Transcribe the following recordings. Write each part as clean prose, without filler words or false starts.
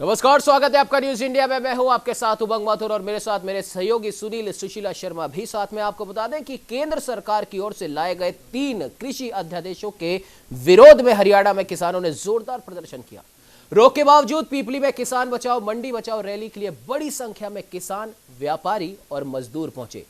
नमस्कार, स्वागत है आपका न्यूज इंडिया में। मैं हूं आपके साथ उमंग माथुर और मेरे साथ मेरे सहयोगी सुनील सुशीला शर्मा भी साथ में। आपको बता दें कि केंद्र सरकार की ओर से लाए गए 3 कृषि अध्यादेशों के विरोध में हरियाणा में किसानों ने जोरदार प्रदर्शन किया। रोक के बावजूद पीपली में किसान बचाओ मंडी बचाओ रैली के लिए बड़ी संख्या में किसान, व्यापारी और मजदूर पहुंचे।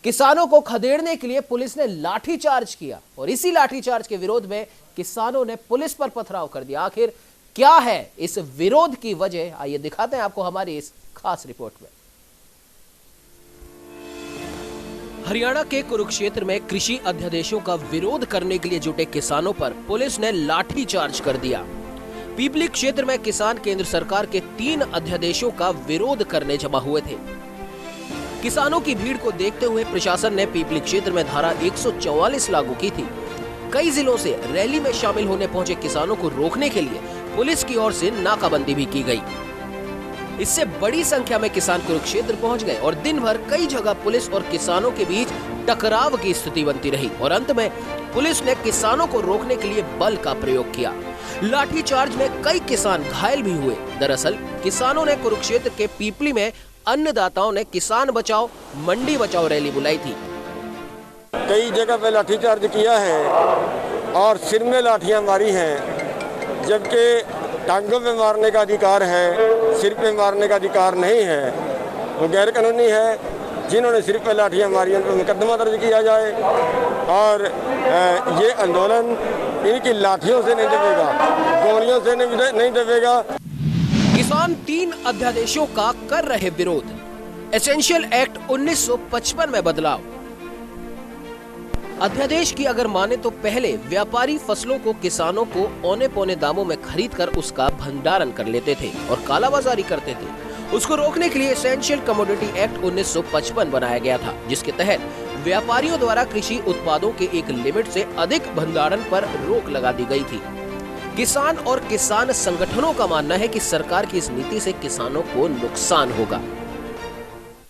किसानों को खदेड़ने के लिए पुलिस ने लाठीचार्ज किया और इसी लाठीचार्ज के विरोध में किसानों ने पुलिस पर पथराव कर दिया। आखिर क्या है इस विरोध की वजह, आइए दिखाते हैं आपको हमारी इस खास रिपोर्ट में। हरियाणा के कुरुक्षेत्र में कृषि अध्यादेशों का विरोध करने के लिए जुटे किसानों पर पुलिस ने लाठीचार्ज कर दिया। पीपली क्षेत्र में किसान केंद्र सरकार के 3 अध्यादेशों का विरोध करने जमा हुए थे। किसानों की भीड़ को देखते हुए प्रशासन ने पीपली क्षेत्र में धारा 144 लागू की थी। कई जिलों से रैली में शामिल होने पहुंचे किसानों को रोकने के लिए पुलिस की ओर से नाकाबंदी भी की गई। इससे बड़ी संख्या में किसान कुरुक्षेत्र पहुंच गए और दिन भर कई जगह पुलिस और किसानों के बीच टकराव की स्थिति बनती रही और अंत में पुलिस ने किसानों को रोकने के लिए बल का प्रयोग किया। लाठीचार्ज में कई किसान घायल भी हुए। दरअसल किसानों ने कुरुक्षेत्र के पीपली में अन्नदाताओं ने किसान बचाओ मंडी बचाओ रैली बुलाई थी। कई जगह पे लाठीचार्ज किया है और सिर में लाठियां मारी हैं, जबकि टांगों पे मारने का अधिकार है, सिर पे मारने का अधिकार नहीं है। वो गैर कानूनी है। जिन्होंने सिर पे लाठियां मारी हैं उन पर मुकदमा दर्ज किया जाए और ये आंदोलन इनकी लाठियों से नहीं दबेगा, गोलियों से नहीं दबेगा। किसान 3 अध्यादेशों का कर रहे विरोध। एसेंशियल एक्ट 1955 में बदलाव। अध्यादेश की अगर माने तो पहले व्यापारी फसलों को किसानों को औने पौने दामों में खरीदकर उसका भंडारण कर लेते थे और कालाबाजारी करते थे। उसको रोकने के लिए एसेंशियल कमोडिटी एक्ट 1955 बनाया गया था, जिसके तहत व्यापारियों द्वारा कृषि उत्पादों के एक लिमिट से अधिक भंडारण पर रोक लगा दी गई थी। किसान और किसान संगठनों का मानना है कि सरकार की इस नीति से किसानों को नुकसान होगा।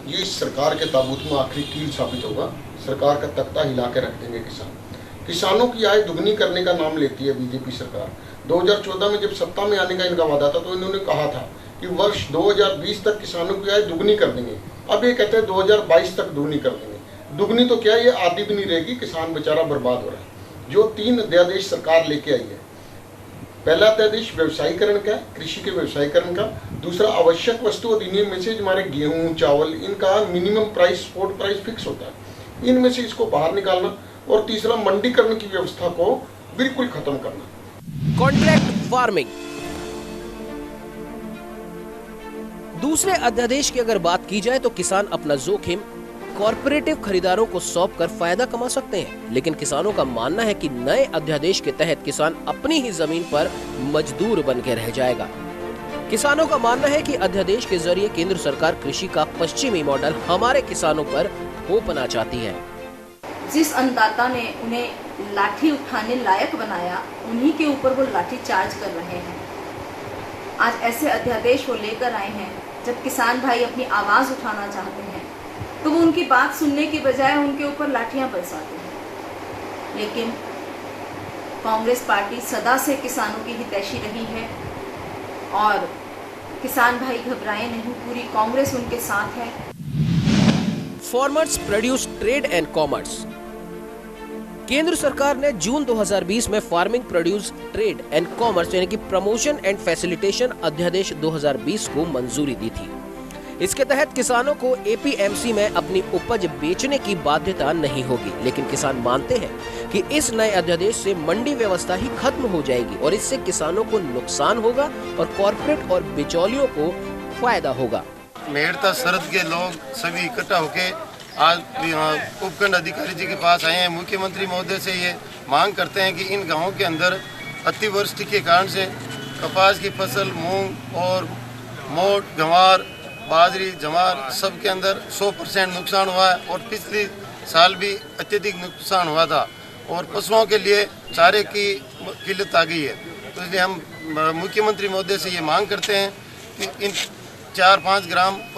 ये सरकार के ताबूत में आखिरी कील साबित होगा। सरकार का तख्ता हिला के रख देंगे किसानों की आय दुगनी करने का नाम लेती है बीजेपी सरकार। 2014 में जब सत्ता में आने का इनका वादा था तो इन्होंने कहा था कि वर्ष 2020 तक किसानों की आय दुगनी कर देंगे। अब ये कहते हैं 2022 तक दुगनी कर देंगे। दुगनी तो क्या, ये आधी भी नहीं रहेगी। किसान बेचारा बर्बाद हो रहा है। जो 3 अध्यादेश सरकार लेके आई है, पहला अध्यादेश व्यवसायीकरण का, कृषि के व्यवसायीकरण का। दूसरा आवश्यक वस्तु अधिनियम में से हमारे गेहूं चावल इनका minimum price spot price fix होता है, इनमें से इसको बाहर निकालना। और तीसरा मंडीकरण की व्यवस्था को बिल्कुल खत्म करना। Contract farming. दूसरे अध्यादेश की अगर बात की जाए तो किसान अपना जोखिम कॉर्पोरेटिव खरीदारों को सौंपकर फायदा कमा सकते हैं, लेकिन किसानों का मानना है कि नए अध्यादेश के तहत किसान अपनी ही जमीन पर मजदूर बन के रह जाएगा। किसानों का मानना है कि अध्यादेश के जरिए केंद्र सरकार कृषि का पश्चिमी मॉडल हमारे किसानों पर थोपना चाहती है। जिस अन्नदाता ने उन्हें लाठी उठाने लायक बनाया, उन्हीं के ऊपर वो लाठी चार्ज कर रहे हैं। आज ऐसे अध्यादेश वो लेकर आए हैं जब किसान भाई अपनी आवाज उठाना चाहते हैं तो वो उनकी बात सुनने के बजाय उनके ऊपर लाठियां बरसाते हैं। लेकिन कांग्रेस पार्टी सदा से किसानों की हितैषी रही है और किसान भाई घबराए नहीं, पूरी कांग्रेस उनके साथ है। Farmers produce trade and commerce. केंद्र सरकार ने जून 2020 में farming produce trade and commerce यानी कि प्रमोशन एंड फैसिलिटेशन अध्यादेश 2020 को मंजूरी दी थी। इसके तहत किसानों को एपीएमसी में अपनी उपज बेचने की बाध्यता नहीं होगी, लेकिन किसान मानते हैं कि इस नए अध्यादेश से मंडी व्यवस्था ही खत्म हो जाएगी और इससे किसानों को नुकसान होगा और कॉर्पोरेट और बिचौलियों को फायदा होगा। मेहरता सरहद के लोग सभी इकट्ठा होके आज उपखंड अधिकारी जी के पास आए हैं। मुख्यमंत्री महोदय से ये मांग करते हैं कि इन गाँवों के अंदर अतिवृष्टि के कारण से कपास की फसल, मूंग और मोट, गंवार, बाजरी, जवार सब के अंदर 100% नुकसान हुआ है और पिछले साल भी अत्यधिक नुकसान हुआ था और पशुओं के लिए चारे की किल्लत आ गई है। तो इसलिए हम मुख्यमंत्री महोदय से ये मांग करते हैं कि इन 4-5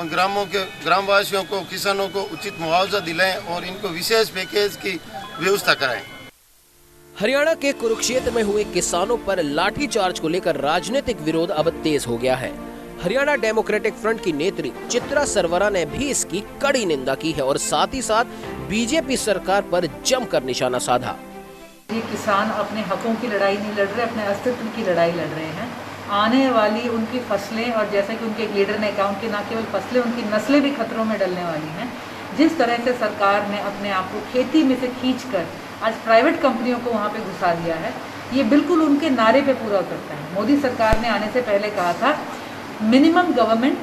ग्रामों के ग्रामवासियों को, किसानों को उचित मुआवजा दिलाएं और इनको विशेष पैकेज की व्यवस्था कराएं। हरियाणा के कुरुक्षेत्र में हुए किसानों पर लाठीचार्ज को लेकर राजनीतिक विरोध अब तेज हो गया है। हरियाणा डेमोक्रेटिक फ्रंट की नेत्री चित्रा सरवरा ने भी इसकी कड़ी निंदा की है और साथ ही साथ बीजेपी सरकार पर जमकर निशाना साधा। ये किसान अपने हकों की लड़ाई नहीं लड़ रहे, अपने अस्तित्व की लड़ाई लड़ रहे हैं। आने वाली उनकी फसलें, और जैसा कि उनके एक लीडर ने कहा, उनकी न केवल फसलें, उनकी नस्लें भी खतरों में डलने वाली हैं। जिस तरह से सरकार ने अपने आप को खेती में से खींचकर आज प्राइवेट कंपनियों को वहाँ पे घुसा दिया है, ये बिल्कुल उनके नारे पे पूरा उतरता है। मोदी सरकार ने आने से पहले कहा था मिनिमम गवर्नमेंट,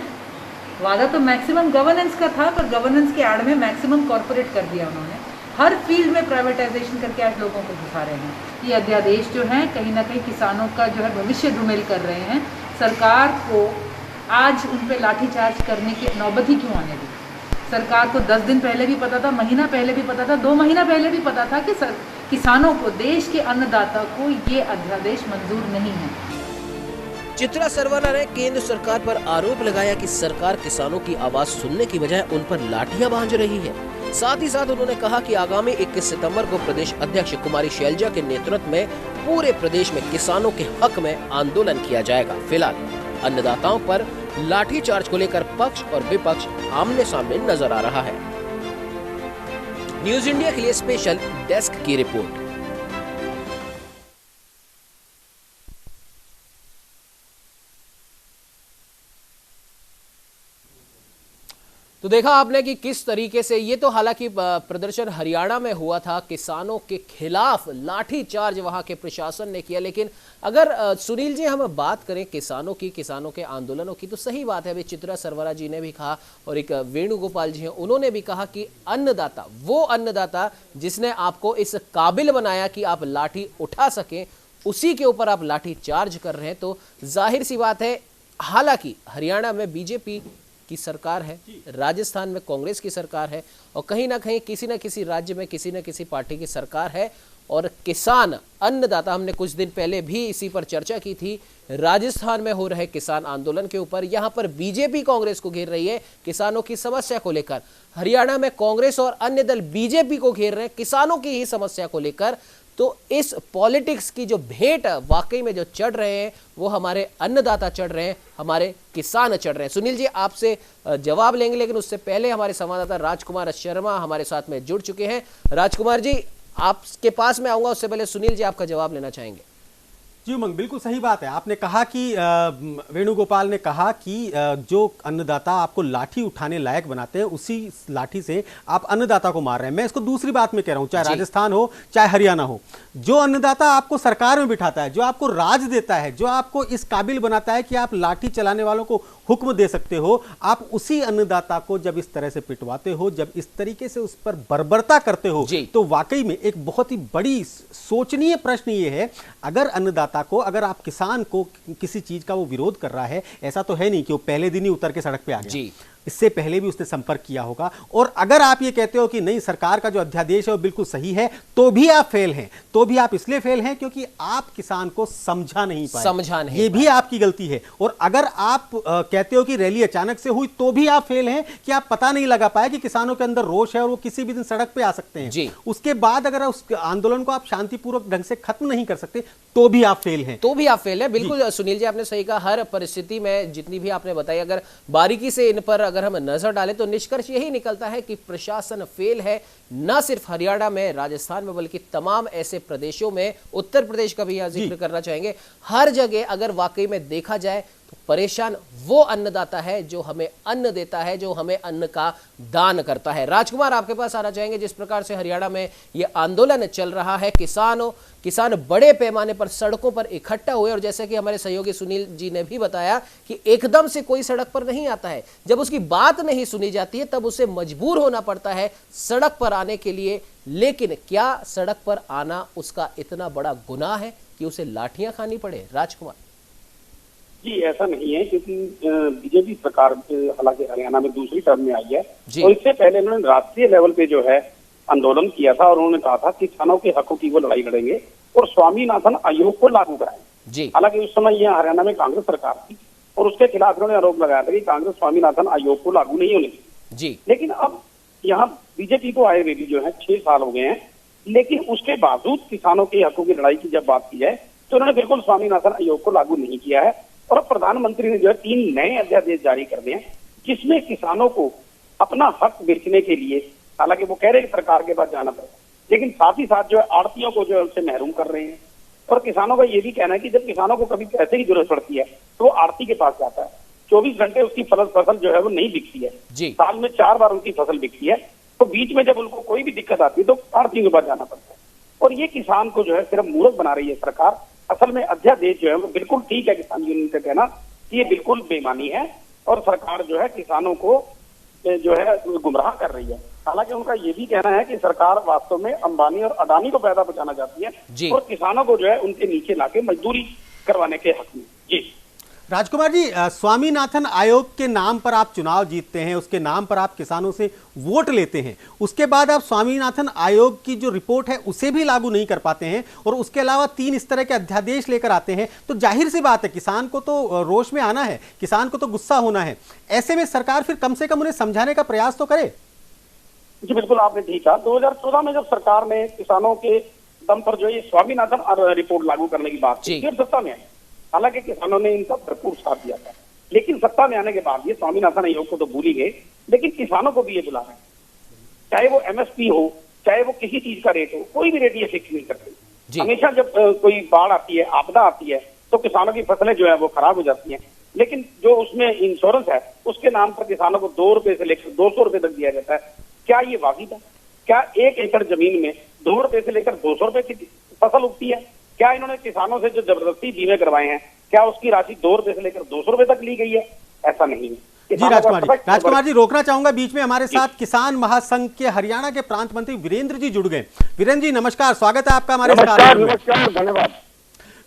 वादा तो मैक्सिमम गवर्नेंस का था, पर गवर्नेंस के आड़ में मैक्सिमम कॉर्पोरेट कर दिया उन्होंने। हर फील्ड में प्राइवेटाइजेशन करके आज लोगों को घुसा रहे हैं। ये अध्यादेश जो है कहीं ना कहीं किसानों का जो है भविष्य धूमिल कर रहे हैं। सरकार को आज उन पे लाठीचार्ज करने की नौबत ही क्यों आने दी? सरकार को 10 दिन पहले भी पता था, महीना पहले भी पता था, 2 महीना पहले भी पता था कि किसानों को, देश के अन्नदाता को ये अध्यादेश मंजूर नहीं है। चित्रा सरवरा ने केंद्र सरकार पर आरोप लगाया कि सरकार किसानों की आवाज सुनने की बजाय उन पर लाठियां बांध रही है। साथ ही साथ उन्होंने कहा कि आगामी 21 सितंबर को प्रदेश अध्यक्ष कुमारी शैलजा के नेतृत्व में पूरे प्रदेश में किसानों के हक में आंदोलन किया जाएगा। फिलहाल अन्नदाताओं पर लाठीचार्ज को लेकर पक्ष और विपक्ष आमने सामने नजर आ रहा है। न्यूज इंडिया के लिए स्पेशल डेस्क की रिपोर्ट। तो देखा आपने कि किस तरीके से ये तो हालांकि प्रदर्शन हरियाणा में हुआ था, किसानों के खिलाफ लाठीचार्ज वहां के प्रशासन ने किया। लेकिन अगर सुनील जी हम बात करें किसानों की, किसानों के आंदोलनों की, तो सही बात है। अभी चित्रा सरवरा जी ने भी कहा और एक वेणुगोपाल जी हैं, उन्होंने भी कहा कि अन्नदाता, वो अन्नदाता जिसने आपको इस काबिल बनाया कि आप लाठी उठा सकें, उसी के ऊपर आप लाठी चार्ज कर रहे हैं। तो जाहिर सी बात है, हालांकि हरियाणा में बीजेपी की सरकार है, राजस्थान में कांग्रेस की सरकार है, और कहीं ना कहीं किसी न किसी राज्य में किसी न किसी पार्टी की सरकार है। और किसान अन्नदाता, हमने कुछ दिन पहले भी इसी पर चर्चा की थी, राजस्थान में हो रहे किसान आंदोलन के ऊपर। यहां पर बीजेपी कांग्रेस को घेर रही है किसानों की समस्या को लेकर। हरियाणा में कांग्रेस और अन्य दल बीजेपी को घेर रहे हैं किसानों की ही समस्या को लेकर। तो इस पॉलिटिक्स की जो भेंट वाकई में जो चढ़ रहे हैं, वो हमारे अन्नदाता चढ़ रहे हैं, हमारे किसान चढ़ रहे हैं। सुनील जी आपसे जवाब लेंगे, लेकिन उससे पहले हमारे संवाददाता राजकुमार शर्मा हमारे साथ में जुड़ चुके हैं। राजकुमार जी, आपके पास में आऊंगा, उससे पहले सुनील जी आपका जवाब लेना चाहेंगे। जी उमंग, बिल्कुल सही बात है। आपने कहा कि वेणुगोपाल ने कहा कि जो अन्नदाता आपको लाठी उठाने लायक बनाते हैं, उसी लाठी से आप अन्नदाता को मार रहे हैं। मैं इसको दूसरी बात में कह रहा हूं, चाहे राजस्थान हो चाहे हरियाणा हो, जो अन्नदाता आपको सरकार में बिठाता है, जो आपको राज देता है, जो आपको इस काबिल बनाता है कि आप लाठी चलाने वालों को हुक्म दे सकते हो, आप उसी अन्नदाता को जब इस तरह से पिटवाते हो, जब इस तरीके से उस पर बर्बरता करते हो, तो वाकई में एक बहुत ही बड़ी सोचनीय प्रश्न ये है। अगर अन्नदाता को, अगर आप किसान को किसी चीज का वो विरोध कर रहा है, ऐसा तो है नहीं कि वो पहले दिन ही उतर के सड़क पे आ गया, इससे पहले भी उसने संपर्क किया होगा। और अगर आप ये कहते हो कि नहीं, सरकार का जो अध्यादेश है वो बिल्कुल सही है, तो भी आप फेल हैं। तो भी आप इसलिए फेल हैं क्योंकि आप किसान को समझा नहीं पाए, ये भी आपकी गलती है। और अगर आप कहते हो कि रैली अचानक से हुई, तो भी आप फेल हैं कि आप पता नहीं लगा पाए कि किसानों के अंदर रोष है और वो किसी भी दिन सड़क पे आ सकते हैं। उसके बाद अगर उस आंदोलन को आप शांतिपूर्वक ढंग से खत्म नहीं कर सकते, तो भी आप फेल हैं। तो भी आप फेल हैं, बिल्कुल सुनील जी आपने सही कहा। हर परिस्थिति में जितनी भी आपने बताई, अगर बारीकी से इन पर अगर हम नजर डालें तो निष्कर्ष यही निकलता है कि प्रशासन फेल है, न सिर्फ हरियाणा में, राजस्थान में, बल्कि तमाम ऐसे प्रदेशों में, उत्तर प्रदेश का भी यहां जिक्र करना चाहेंगे। हर जगह अगर वाकई में देखा जाए तो परेशान वो अन्नदाता है जो हमें अन्न देता है, जो हमें अन्न का दान करता है। राजकुमार आपके पास आना चाहेंगे, जिस प्रकार से हरियाणा में ये आंदोलन चल रहा है, किसान बड़े पैमाने पर सड़कों पर इकट्ठा हुए, और जैसे कि हमारे सहयोगी सुनील जी ने भी बताया कि एकदम से कोई सड़क पर नहीं आता है, जब उसकी बात नहीं सुनी जाती है तब उसे मजबूर होना पड़ता है सड़क पर आने के लिए। लेकिन क्या सड़क पर आना उसका इतना बड़ा गुनाह है कि उसे लाठियां खानी पड़े? राजकुमार जी, ऐसा नहीं है, क्योंकि बीजेपी सरकार हालांकि हरियाणा में दूसरी टर्म में आई है, और इससे पहले उन्होंने राष्ट्रीय लेवल पे जो है आंदोलन किया था, और उन्होंने कहा था कि किसानों के हकों की वो लड़ाई लड़ेंगे और स्वामीनाथन आयोग को लागू कराएंगे। हालांकि उस समय यह हरियाणा में कांग्रेस सरकार थी, और उसके खिलाफ उन्होंने आरोप लगाया था कि कांग्रेस स्वामीनाथन आयोग को लागू नहीं होने दी। लेकिन अब यहाँ बीजेपी को आए हुए भी जो है 6 साल हो गए हैं, लेकिन उसके बावजूद किसानों के हकों की लड़ाई की जब बात की जाए तो उन्होंने बिल्कुल स्वामीनाथन आयोग को लागू नहीं किया है। और अब प्रधानमंत्री ने जो है 3 नए अध्यादेश जारी कर दिए हैं जिसमें किसानों को अपना हक बेचने के लिए, हालांकि वो कह रहे हैं कि सरकार के पास जाना पड़ेगा, लेकिन साथ ही साथ जो है आड़तियों को जो है उससे महरूम कर रहे हैं। और किसानों का ये भी कहना है कि जब किसानों को कभी पैसे की जरूरत पड़ती है तो वो आड़ती के पास जाता है, 24 घंटे उसकी फसल जो है वो नहीं बिकती है, साल में 4 बार उनकी फसल बिकती है, तो बीच में जब उनको कोई भी दिक्कत आती है तो आड़तियों के पास जाना पड़ता है। और ये किसान को जो है सिर्फ मूर्ख बना रही है सरकार। असल में अध्यादेश जो है वो बिल्कुल ठीक है, किसान यूनियन का कहना कि ये बिल्कुल बेईमानी है और सरकार जो है किसानों को जो है गुमराह कर रही है। हालांकि उनका ये भी कहना है कि सरकार वास्तव में अंबानी और अडानी को पैदा पहुंचाना चाहती है और किसानों को जो है उनके नीचे लाके मजदूरी करवाने के हक में। जी राजकुमार जी, स्वामीनाथन आयोग के नाम पर आप चुनाव जीतते हैं, उसके नाम पर आप किसानों से वोट लेते हैं, उसके बाद आप स्वामीनाथन आयोग की जो रिपोर्ट है उसे भी लागू नहीं कर पाते हैं और उसके अलावा 3 इस तरह के अध्यादेश लेकर आते हैं, तो जाहिर सी बात है किसान को तो रोष में आना है, किसान को तो गुस्सा होना है। ऐसे में सरकार फिर कम से कम उन्हें समझाने का प्रयास तो करे। जी बिल्कुल, आपने ठीक कहा। 2014 में जब सरकार ने किसानों के दम पर जो है स्वामीनाथन रिपोर्ट लागू करने की बात की, फिर सत्ता में आई, हालांकि किसानों ने इनका भरपूर साथ दिया था, लेकिन सत्ता में आने के बाद ये स्वामीनाथन आयोग को तो भूल ही गए, लेकिन किसानों को भी ये बुला रहे हैं, चाहे वो MSP हो, चाहे वो किसी चीज का रेट हो, कोई भी रेट ये फिक्स नहीं करते। हमेशा जब कोई बाढ़ आती है, आपदा आती है, तो किसानों की फसलें जो है वो खराब हो जाती हैं, लेकिन जो उसमें इंश्योरेंस है उसके नाम पर किसानों को 2 रुपए से लेकर 200 रुपए तक दिया जाता है। क्या ये वाजिब है? क्या 1 एकड़ जमीन में 2 रुपए से लेकर 200 रुपए की फसल उगती है? क्या इन्होंने किसानों से जो जबरदस्ती बीमे करवाए हैं, क्या उसकी राशि 2 रुपए से लेकर 200 रुपए तक ली गई है? ऐसा नहीं है। जी राजकुमार जी रोकना चाहूंगा बीच में, हमारे साथ किसान महासंघ के हरियाणा के प्रांत मंत्री वीरेंद्र जी जुड़ गए। वीरेंद्र जी नमस्कार, स्वागत है आपका हमारे नमस्कार, धन्यवाद।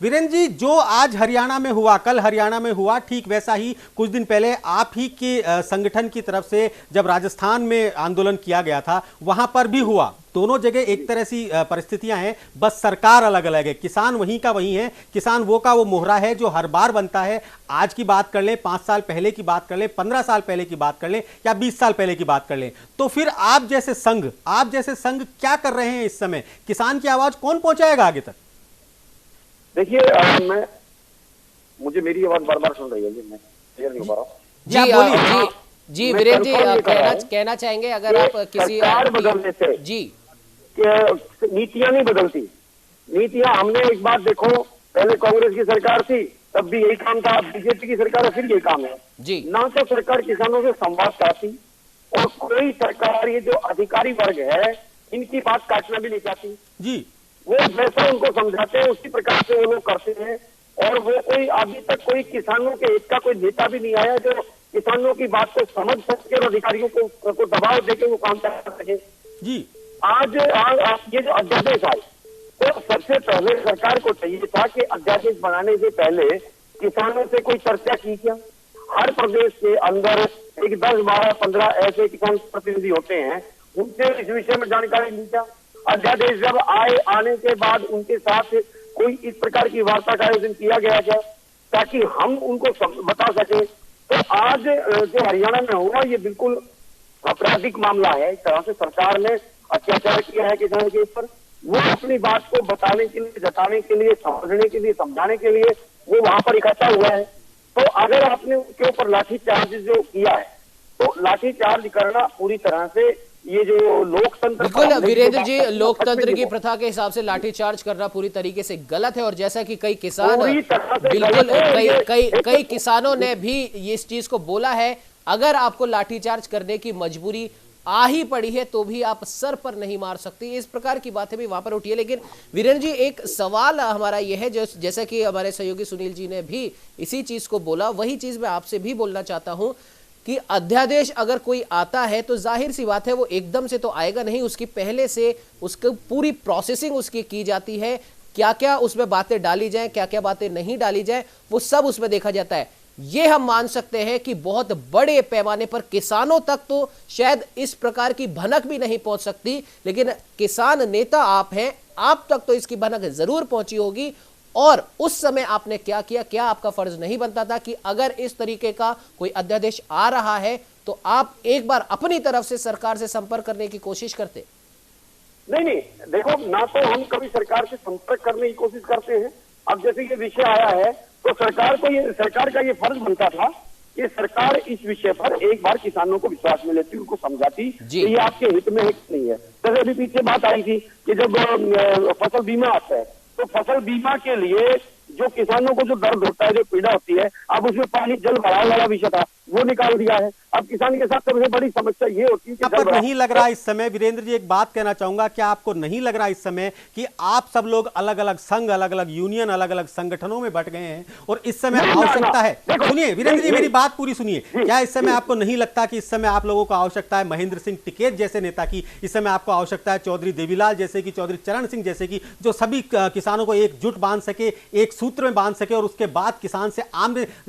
वीरेंद्र जी, जो आज हरियाणा में हुआ, कल हरियाणा में हुआ, ठीक वैसा ही कुछ दिन पहले आप ही के संगठन की तरफ से जब राजस्थान में आंदोलन किया गया था वहां पर भी हुआ। दोनों जगह एक तरह सी परिस्थितियां हैं, बस सरकार अलग अलग है। किसान वहीं का वहीं है, किसान वो का वो मोहरा है जो हर बार बनता है। आज की बात कर लें, 5 साल पहले की बात कर लें, 15 साल पहले की बात कर लें या 20 साल पहले की बात कर लें, तो फिर आप जैसे संघ क्या कर रहे हैं इस समय? किसान की आवाज कौन पहुंचाएगा आगे तक? देखिए, मुझे मेरी आवाज बार बार सुन रही है, मैं क्लियर नहीं हो पा रहा हूँ। जी वीरेंद्र जी कहना चाहेंगे अगर आप किसी बदलने से जी नीतियां नहीं बदलती। नीतियां हमने एक बात देखो, पहले कांग्रेस की सरकार थी तब भी यही काम था, बीजेपी की सरकार फिर यही काम है जी। ना तो सरकार किसानों से संवाद करती और कोई सरकार ये जो अधिकारी वर्ग है इनकी बात काटना भी नहीं चाहती जी। वो जैसा उनको समझाते हैं उसी प्रकार से वो लोग करते हैं और वो कोई अभी तक कोई किसानों के हित का कोई नेता भी नहीं आया जो किसानों की बात को समझ सके और अधिकारियों को दबाव देके वो काम कर सके जी। आज ये जो अध्यादेश आए तो सबसे पहले सरकार को चाहिए था कि अध्यादेश बनाने से पहले किसानों से कोई चर्चा की क्या? हर प्रदेश के अंदर एक 10, 12, 15 ऐसे किसान प्रतिनिधि होते हैं, उनसे इस विषय में जानकारी ली क्या? अध्यादेश जब आने के बाद उनके साथ कोई इस प्रकार की वार्ता का आयोजन किया गया क्या ताकि हम उनको बता सके? तो आज जो हरियाणा में हुआ ये बिल्कुल आपराधिक मामला है। इस तरह से सरकार ने अत्याचार किया है किसानों के ऊपर। वो अपनी बात को बताने के लिए, जताने के लिए, समझने के लिए, समझाने के लिए वो वहां पर इकट्ठा हुआ है। तो अगर आपने उसके ऊपर लाठीचार्ज जो किया है तो लाठीचार्ज करना पूरी तरह से ये जो लोकतंत्र, बिल्कुल वीरेंद्र जी, लोकतंत्र की प्रथा के हिसाब से लाठीचार्ज करना पूरी तरीके से गलत है। और जैसा कि कई किसान, बिल्कुल कई किसानों ने भी इस चीज को बोला है, अगर आपको लाठीचार्ज करने की मजबूरी आ ही पड़ी है तो भी आप सर पर नहीं मार सकती। इस प्रकार की बातें भी वहां पर उठी है। लेकिन वीरेंद्र जी, एक सवाल हमारा यह है, जैसा कि हमारे सहयोगी सुनील जी ने भी इसी चीज को बोला, वही चीज मैं आपसे भी बोलना चाहता हूं कि अध्यादेश अगर कोई आता है तो जाहिर सी बात है वो एकदम से तो आएगा नहीं, उसकी पहले से उसकी पूरी प्रोसेसिंग उसकी की जाती है, क्या क्या उसमें बातें डाली जाएं, क्या क्या बातें नहीं डाली जाएं, वो सब उसमें देखा जाता है। ये हम मान सकते हैं कि बहुत बड़े पैमाने पर किसानों तक तो शायद इस प्रकार की भनक भी नहीं पहुंच सकती, लेकिन किसान नेता आप हैं, आप तक तो इसकी भनक जरूर पहुंची होगी। और उस समय आपने क्या किया? क्या आपका फर्ज नहीं बनता था कि अगर इस तरीके का कोई अध्यादेश आ रहा है तो आप एक बार अपनी तरफ से सरकार से संपर्क करने की कोशिश करते? नहीं, देखो, ना तो हम कभी सरकार से संपर्क करने की कोशिश करते हैं। अब जैसे ये विषय आया है तो सरकार का ये फर्ज बनता था कि सरकार इस विषय पर एक बार किसानों को विश्वास में लेती, उनको समझाती कि ये आपके हित में हित नहीं है। जैसे अभी पीछे बात आई थी कि जब फसल बीमा आता है तो फसल बीमा के लिए जो किसानों को जो दर्द होता है, जो पीड़ा होती है, अब उसमें पानी जल भराव वाला विषय था वो निकाल दिया है। अब किसान के साथ सबसे बड़ी समस्या ये होती है कि पर नहीं लग रहा इस समय, वीरेंद्र जी एक बात कहना चाहूंगा, क्या आपको नहीं लग रहा इस समय कि आप सब लोग अलग अलग संघ, अलग अलग यूनियन, अलग अलग संगठनों में बट गए हैं और इस समय आवश्यकता है, सुनिए वीरेंद्र जी मेरी बात पूरी सुनिए, क्या इस समय आपको नहीं लगता कि इस समय आप लोगों को आवश्यकता है महेंद्र सिंह टिकैत जैसे नेता की, इस समय आपको आवश्यकता है चौधरी देवीलाल जैसे की, चौधरी चरण सिंह जैसे की, जो सभी किसानों को एकजुट बांध सके, एक सूत्र में बांध सके और उसके बाद किसान से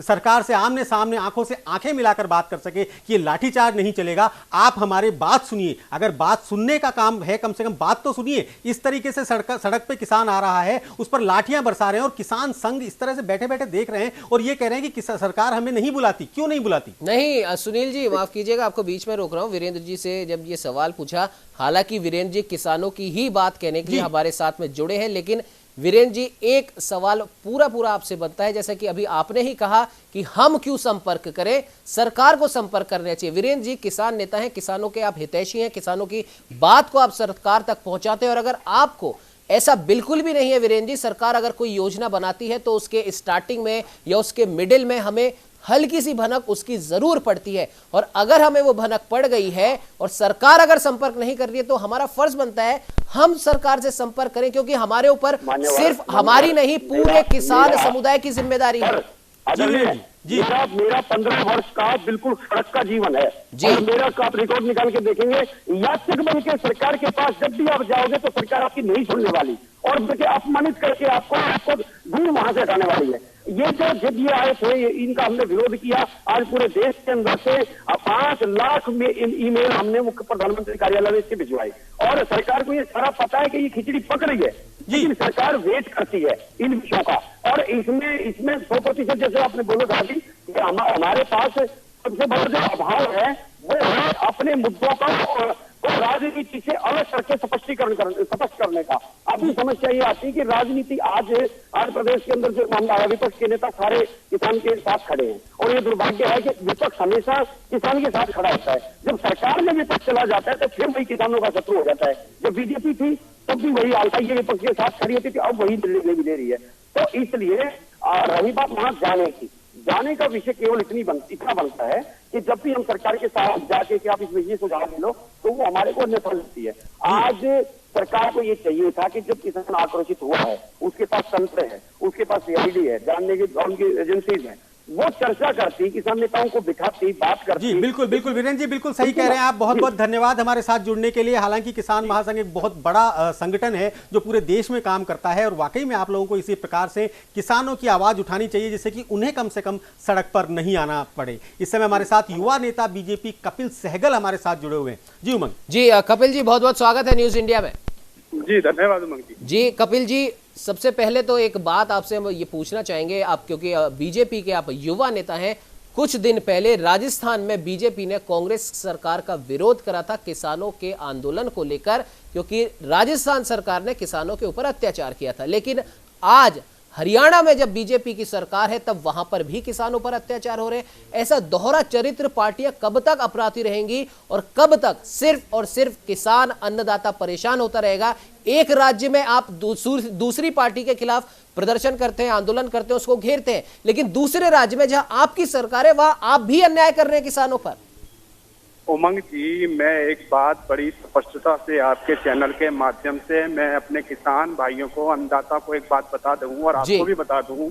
सरकार से आमने सामने आंखों से आंखें मिलाकर बात कर सके कि ये लाठीचार्ज नहीं चलेगा। आप हमारी बात सुनिए, अगर बात सुनने का काम है कम से कम बात तो सुनिए। इस तरीके से सड़क पे किसान आ रहा है, उस पर लाठियां बरसा रहे हैं और किसान संघ इस तरह से बैठे बैठे देख रहे हैं और ये कह रहे हैं कि सरकार हमें नहीं बुलाती। क्यों नहीं बुलाती? नहीं सुनील जी माफ कीजिएगा, आपको बीच में रोक रहा हूं। वीरेंद्र जी से जब ये सवाल पूछा, हालांकि वीरेंद्र जी किसानों की ही बात कहने के लिए हमारे साथ में जुड़े हैं, लेकिन वीरेंद्र जी एक सवाल पूरा आपसे बनता है, जैसा कि अभी आपने ही कहा कि हम क्यों संपर्क करें, सरकार को संपर्क करना चाहिए। वीरेंद्र जी किसान नेता हैं, किसानों के आप हितैषी हैं, किसानों की बात को आप सरकार तक पहुंचाते हैं और अगर आपको ऐसा बिल्कुल भी नहीं है वीरेंद्र जी, सरकार अगर कोई योजना बनाती है तो उसके स्टार्टिंग में या उसके मिडिल में हमें हल्की सी भनक उसकी जरूर पड़ती है और अगर हमें वो भनक पड़ गई है और सरकार अगर संपर्क नहीं कर रही है तो हमारा फर्ज बनता है हम सरकार से संपर्क करें, क्योंकि हमारे ऊपर सिर्फ हमारी नहीं पूरे किसान समुदाय की जिम्मेदारी है। मेरा 15 वर्ष का बिल्कुल सड़क का जीवन है और मेरा आप रिकॉर्ड निकाल के देखेंगे, याचक बन के सरकार के पास जब भी आप जाओगे तो सरकार आपकी नहीं सुनने वाली और अपमानित करके आपको दूर वहां से हटाने वाली है। ये जब ये आए थे इनका हमने विरोध किया, आज पूरे देश के अंदर से 5 लाख में ईमेल हमने मुख्य प्रधानमंत्री कार्यालय में इसके भिजवाई और सरकार को ये सारा पता है कि ये खिचड़ी पक रही है, लेकिन सरकार वेट करती है इन विषयों का और इसमें 100% जैसे आपने बोला था कि हमारे पास सबसे बड़ा जो अभाव है वो है अपने मुद्दों का राजनीति से अलग करके स्पष्ट करने का। अभी समस्या ये आती है कि राजनीति आज प्रदेश के अंदर जो मामला है, विपक्ष के नेता सारे किसान के साथ खड़े हैं और ये दुर्भाग्य है कि विपक्ष हमेशा किसान के साथ खड़ा होता है। जब सरकार में विपक्ष चला जाता है तो फिर वही किसानों का शत्रु हो जाता है। जब बीजेपी थी तब भी वही हाल था, ये विपक्ष के साथ खड़ी होती थी, अब वही दिल्ली भी दे रही है। तो इसलिए रही बात वहां जाने का विषय केवल इतना बनता है कि जब भी हम सरकार के साथ जाके कि आप इस विषय सुझाव दे लो तो वो हमारे को अन्यथा लेती है। आज सरकार को ये चाहिए था कि जब किसान आक्रोशित हुआ है, उसके पास तंत्र है, उसके पास सीआईडी है, जानने की उनकी एजेंसीज है, वो चर्चा करती, किसान नेताओं को बिठाती, बात करती। जी बिल्कुल वीरेंद्र जी बिल्कुल सही कह रहे हैं आप, बहुत धन्यवाद हमारे साथ जुड़ने के लिए। हालांकि किसान महासंघ एक बहुत बड़ा संगठन है जो पूरे देश में काम करता है और वाकई में आप लोगों को इसी प्रकार से किसानों की आवाज उठानी चाहिए जिससे कि उन्हें कम से कम सड़क पर नहीं आना पड़े। इस समय हमारे साथ युवा नेता बीजेपी कपिल सहगल हमारे साथ जुड़े हुए हैं। जी उमंग जी, कपिल जी बहुत बहुत स्वागत है न्यूज इंडिया में। जी धन्यवाद उमंग जी। जी कपिल जी, सबसे पहले तो एक बात आपसे हम ये पूछना चाहेंगे, आप क्योंकि बीजेपी के आप युवा नेता हैं, कुछ दिन पहले राजस्थान में बीजेपी ने कांग्रेस सरकार का विरोध करा था किसानों के आंदोलन को लेकर, क्योंकि राजस्थान सरकार ने किसानों के ऊपर अत्याचार किया था। लेकिन आज हरियाणा में जब बीजेपी की सरकार है तब वहां पर भी किसानों पर अत्याचार हो रहे हैं। ऐसा दोहरा चरित्र पार्टियां कब तक अपनाती रहेंगी और कब तक सिर्फ और सिर्फ किसान अन्नदाता परेशान होता रहेगा? एक राज्य में आप दूसरी पार्टी के खिलाफ प्रदर्शन करते हैं, आंदोलन करते हैं, उसको घेरते हैं, लेकिन दूसरे राज्य में जहां आपकी सरकार है वहां आप भी अन्याय कर रहे हैं किसानों पर। उमंग जी, मैं एक बात बड़ी स्पष्टता से आपके चैनल के माध्यम से मैं अपने किसान भाइयों को, अन्नदाता को एक बात बता दूं और आपको भी बता दूं,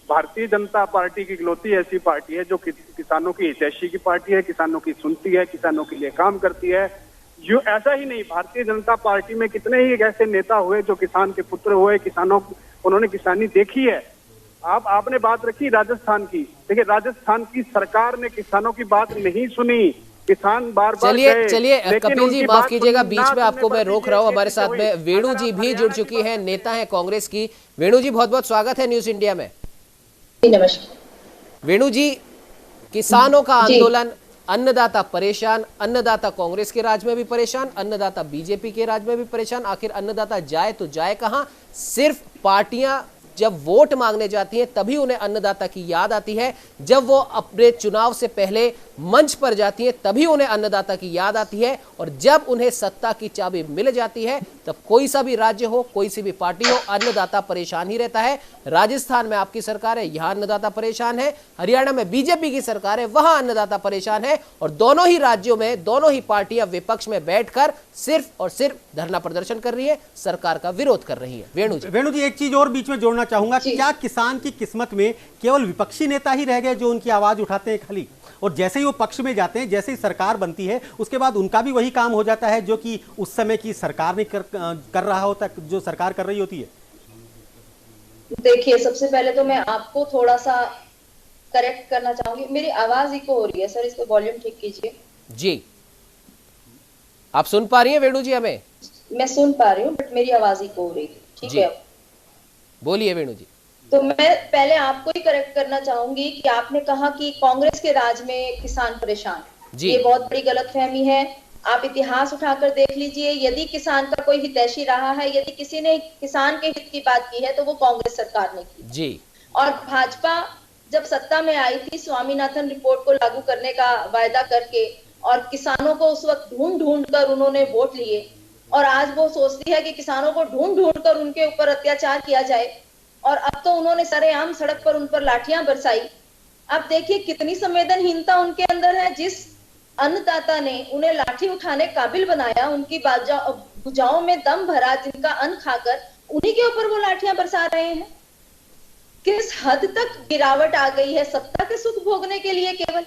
भारतीय जनता पार्टी की इकलौती ऐसी पार्टी है जो किसानों की हितैषी की पार्टी है, किसानों की सुनती है, किसानों के लिए काम करती है। जो ऐसा ही नहीं, भारतीय जनता पार्टी में कितने ही ऐसे नेता हुए जो किसान के पुत्र हुए, उन्होंने किसानी देखी है। आपने बात रखी राजस्थान की, देखिए राजस्थान की सरकार ने किसानों की बात नहीं सुनी, किसान बार चलिए कपिल जी माफ कीजिएगा, बीच में आपको मैं रोक रहा हूं। हमारे साथ में वेणु जी भी जुड़ चुकी है, नेता है कांग्रेस की। वेणु जी बहुत बहुत स्वागत है न्यूज इंडिया में। नमस्कार। वेणु जी, किसानों का आंदोलन, अन्नदाता परेशान, अन्नदाता कांग्रेस के राज में भी परेशान, अन्नदाता बीजेपी के राज में भी परेशान, आखिर अन्नदाता जाए तो जाए कहां? सिर्फ पार्टियां जब वोट मांगने जाती हैं तभी उन्हें अन्नदाता की याद आती है, जब वो अपने चुनाव से पहले मंच पर जाती हैं तभी उन्हें अन्नदाता की याद आती है, और जब उन्हें सत्ता की चाबी मिल जाती है तब कोई सा भी राज्य हो, कोई सी भी पार्टी हो, अन्नदाता परेशान ही रहता है। राजस्थान में आपकी सरकार है, यहां अन्नदाता परेशान है। हरियाणा में बीजेपी की सरकार है, वहां अन्नदाता परेशान है। और दोनों ही राज्यों में दोनों ही पार्टियां विपक्ष में बैठकर सिर्फ और सिर्फ धरना प्रदर्शन कर रही है, सरकार का विरोध कर रही है। वेणु जी एक चीज और बीच में जोड़ना चाहूंगा, क्या किसान की किस्मत में केवल विपक्षी नेता ही रह गए जो उनकी आवाज उठाते हैं खाली, और जैसे ही वो पक्ष में जाते हैं, जैसे ही सरकार बनती है, उसके बाद उनका भी वही काम हो जाता है जो कि उस समय की सरकार नहीं कर रहा होता, जो सरकार कर रही होती है? देखिए, सबसे पहले तो मैं आपको थोड़ा सा करेक्ट करना चाहूंगी, मेरी आवाज इको हो रही है सर, इसको वॉल्यूम ठीक कीजिए। जी, आप सुन पा रही हैं वेणु जी हमें? मैं सुन पा रही हूँ, बट मेरी आवाज इको हो रही है। ठीक है, बोलिए वेणु जी। तो मैं पहले आपको ही करेक्ट करना चाहूंगी कि आपने कहा कि कांग्रेस के राज में किसान परेशान, ये बहुत बड़ी गलतफहमी है। आप इतिहास उठाकर देख लीजिए, यदि किसान का कोई हितैषी रहा है, यदि किसी ने किसान के हित की बात की है तो वो कांग्रेस सरकार ने की जी। और भाजपा जब सत्ता में आई थी, स्वामीनाथन रिपोर्ट को लागू करने का वायदा करके, और किसानों को उस वक्त ढूंढ ढूंढ कर उन्होंने वोट लिए, और आज वो सोचती है कि किसानों को ढूंढ ढूंढ कर उनके ऊपर अत्याचार किया जाए, और अब तो उन्होंने सरेआम सड़क पर उन पर लाठियां बरसाई। अब देखिए कितनी संवेदनहीनता उनके अंदर है। जिस अन्नदाता ने उन्हें लाठी उठाने काबिल बनाया, उनकी भुजाओं में दम भरा, जिनका अन्न खाकर, उन्हीं के ऊपर वो लाठियां बरसा रहे हैं। किस हद तक गिरावट आ गई है सत्ता के सुख भोगने के लिए। केवल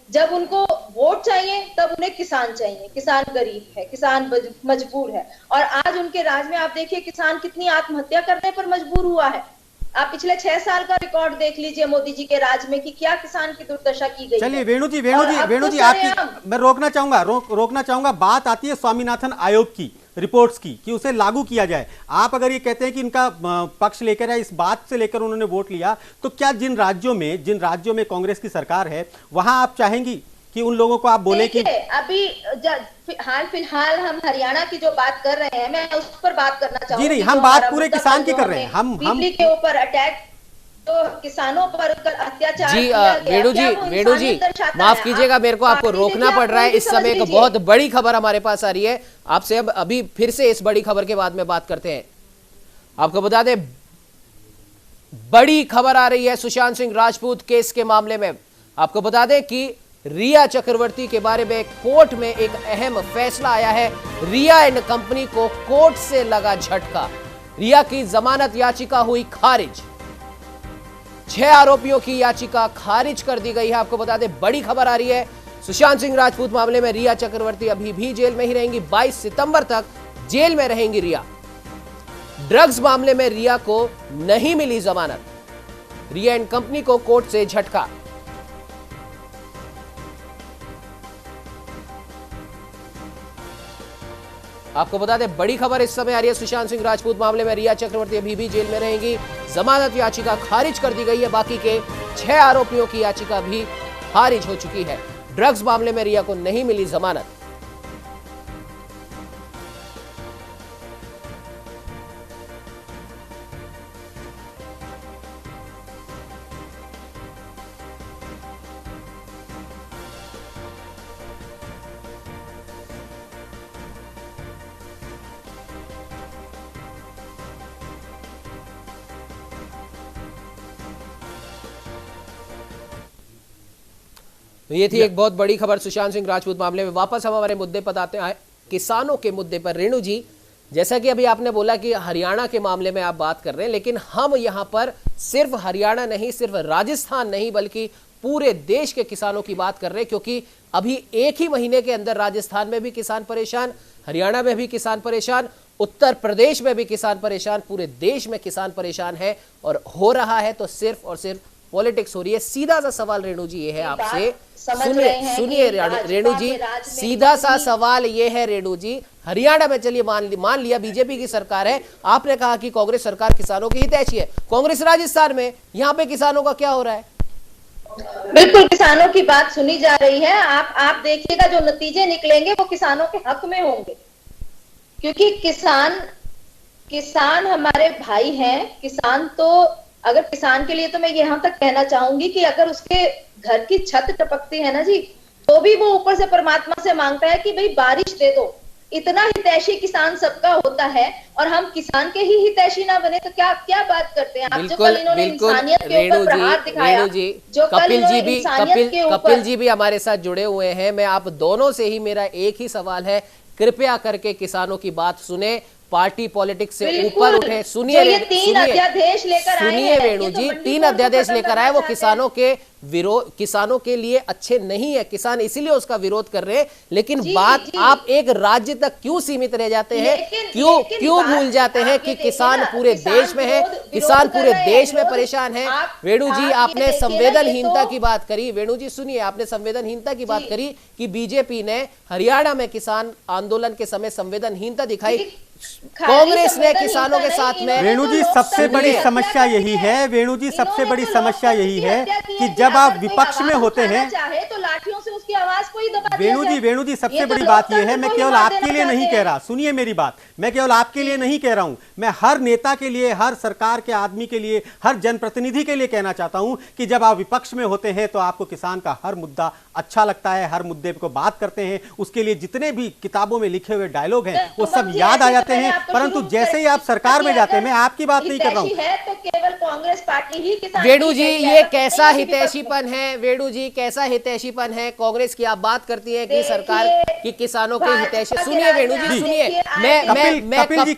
जब उनको वोट चाहिए तब उन्हें किसान चाहिए। किसान गरीब है, किसान मजबूर है, और आज उनके राज में आप देखिए किसान कितनी आत्महत्या करने पर मजबूर हुआ है। आप पिछले 6 साल का रिकॉर्ड देख लीजिए मोदी जी के राज में कि क्या किसान की दुर्दशा की गई। चलिए वेणु जी आपकी मैं रोकना चाहूंगा। बात आती है स्वामीनाथन आयोग की रिपोर्ट्स की कि उसे लागू किया जाए। आप अगर ये कहते हैं कि इनका पक्ष लेकर है, इस बात से लेकर उन्होंने वोट लिया, तो क्या जिन राज्यों में कांग्रेस की सरकार है वहां आप चाहेंगी कि उन लोगों को आप बोले कि अभी हाल फिलहाल हम हरियाणा की जो बात कर रहे हैं, मैं उस पर बात करना चाहूंगी। जी नहीं, हम बात पूरे किसान की कर रहे हैं। हम बिजली के ऊपर अटैक, तो किसानों पर अत्याचार जी। वेणु जी माफ कीजिएगा, मेरे को आपको रोकना पड़ रहा है। इस समय एक बहुत बड़ी खबर हमारे पास आ रही है, आपसे अब अभी फिर से इस बड़ी खबर के बाद में बात करते हैं। आपको बता दें, बड़ी खबर आ रही है सुशांत सिंह राजपूत केस के मामले में। आपको बता दें कि रिया चक्रवर्ती के बारे में कोर्ट में एक अहम फैसला आया है। रिया एंड कंपनी को कोर्ट से लगा झटका। रिया की जमानत याचिका हुई खारिज। 6 आरोपियों की याचिका खारिज कर दी गई है। आपको बता दें, बड़ी खबर आ रही है सुशांत सिंह राजपूत मामले में। रिया चक्रवर्ती अभी भी जेल में ही रहेंगी, 22 सितंबर तक जेल में रहेंगी रिया। ड्रग्स मामले में रिया को नहीं मिली जमानत। रिया एंड कंपनी को कोर्ट से झटका। आपको बता दें, बड़ी खबर इस समय आ रही है सुशांत सिंह राजपूत मामले में। रिया चक्रवर्ती अभी भी जेल में रहेंगी, जमानत याचिका खारिज कर दी गई है। बाकी के 6 आरोपियों की याचिका भी खारिज हो चुकी है। ड्रग्स मामले में रिया को नहीं मिली जमानत। तो ये थी एक बहुत बड़ी खबर सुशांत सिंह राजपूत मामले में। वापस हम हमारे मुद्दे पर आते हैं, किसानों के मुद्दे पर। रेणु जी, जैसा कि अभी आपने बोला कि हरियाणा के मामले में आप बात कर रहे हैं, लेकिन हम यहां पर सिर्फ हरियाणा नहीं, सिर्फ राजस्थान नहीं, बल्कि पूरे देश के किसानों की बात कर रहे हैं। क्योंकि अभी एक ही महीने के अंदर राजस्थान में भी किसान परेशान, हरियाणा में भी किसान परेशान, उत्तर प्रदेश में भी किसान परेशान, पूरे देश में किसान परेशान है। और हो रहा है तो सिर्फ और सिर्फ पॉलिटिक्स हो रही है। सीधा सा सवाल रेणु जी ये है आपसे, सुनिए रेणु जी, सीधा सा सवाल ये है रेणु जी, हरियाणा में चलिए मान लिया बीजेपी की सरकार है, आपने कहा कि कांग्रेस सरकार किसानों की हितैषी है। कांग्रेस राजस्थान में, यहाँ पे किसानों का क्या हो रहा है? बिल्कुल किसानों की बात सुनी जा रही है। आप देखिएगा जो नतीजे निकलेंगे वो किसानों के हक में होंगे, क्योंकि किसान किसान हमारे भाई हैं। किसान तो, अगर किसान के लिए तो मैं यहाँ तक कहना चाहूंगी कि अगर उसके घर की छत टपकती है ना जी, तो भी वो ऊपर से परमात्मा से मांगता है कि भाई बारिश दे दो। इतना हितैषी किसान सबका होता है, और हम किसान के ही हितैषी ना बने तो क्या क्या बात करते हैं आप। जो कल इन्होंने इंसानियत के ऊपर प्रहार दिखाया, जो कल इन्होंने इंसानियत के ऊपर। कपिल जी भी हमारे साथ जुड़े हुए हैं। मैं आप दोनों से ही मेरा एक ही सवाल है, कृपया करके किसानों की बात सुने, पार्टी पॉलिटिक्स से ऊपर उठे। सुनिए अध्यादेश लेकर सुनिए वेणु जी, 3 अध्यादेश लेकर आए, वो किसानों के विरोध, किसानों के लिए अच्छे नहीं है, किसान इसीलिए उसका विरोध कर रहे हैं। लेकिन बात आप एक राज्य तक क्यों सीमित रह जाते हैं, क्यों भूल जाते हैं कि किसान पूरे देश में है, किसान पूरे देश में परेशान है। वेणु जी, आपने संवेदनहीनता की बात करी। वेणु जी सुनिए, आपने संवेदनहीनता की बात करी कि बीजेपी ने हरियाणा में किसान आंदोलन के समय संवेदनहीनता दिखाई, कांग्रेस ने किसानों के साथ में। वेणु जी, सबसे बड़ी समस्या यही है, वेणु जी सबसे बड़ी समस्या यही है कि जब आप विपक्ष में होते हैं तो लाठियों से उसकी आवाज को ही दबा वेणु जी सबसे बड़ी बात यह है, मैं केवल आपके लिए नहीं कह रहा, सुनिए मेरी बात, मैं केवल आपके लिए नहीं कह रहा हूं, मैं हर नेता के लिए, हर सरकार के आदमी के लिए, हर जनप्रतिनिधि के लिए कहना चाहता हूं कि जब आप विपक्ष में होते हैं तो आपको किसान का हर मुद्दा अच्छा लगता है, हर मुद्दे को बात करते हैं, उसके लिए जितने भी किताबों में लिखे हुए डायलॉग हैं वो सब याद आ जाते हैं। परंतु जैसे ही आप सरकार में जाते हैं, मैं आपकी बात नहीं कर रहा हूं, तो केवल कांग्रेस पार्टी ही किसान। वेणु जी, ये कैसा हितैषीपन है? वेणु जी, कैसा हितैषीपन है? कांग्रेस की आप बात करती है कि सरकार की किसानों के हितैषी। सुनिए वेणु जी, सुनिए, मैं कपिल जी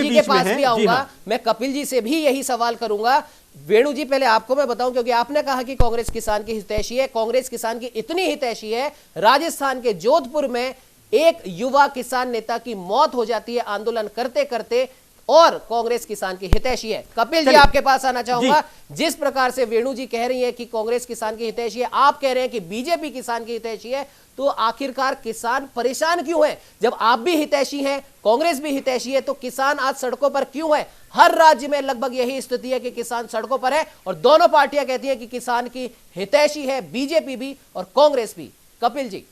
के पास भी आऊंगा, मैं कपिल जी से भी यही सवाल करूंगा। वेणु जी, पहले आपको मैं बताऊं, क्योंकि आपने कहा कि कांग्रेस किसान की हितैषी है। कांग्रेस किसान की इतनी हितैषी है, राजस्थान के जोधपुर में एक युवा किसान नेता की मौत हो जाती है आंदोलन करते करते, और कांग्रेस किसान की हितैषी है। कपिल जी, आपके पास आना चाहूंगा। जिस प्रकार से वेणु जी कह रही है कि कांग्रेस किसान की हितैषी है, आप कह रहे हैं कि बीजेपी किसान की हितैषी है, तो आखिरकार किसान परेशान क्यों है? जब आप भी हितैषी हैं, कांग्रेस भी हितैषी है, तो किसान आज सड़कों पर क्यों है? हर राज्य में लगभग यही स्थिति है कि किसान सड़कों पर है, और दोनों पार्टियां कहती हैं कि किसान की हितैषी है, बीजेपी भी और कांग्रेस भी। कपिल जी।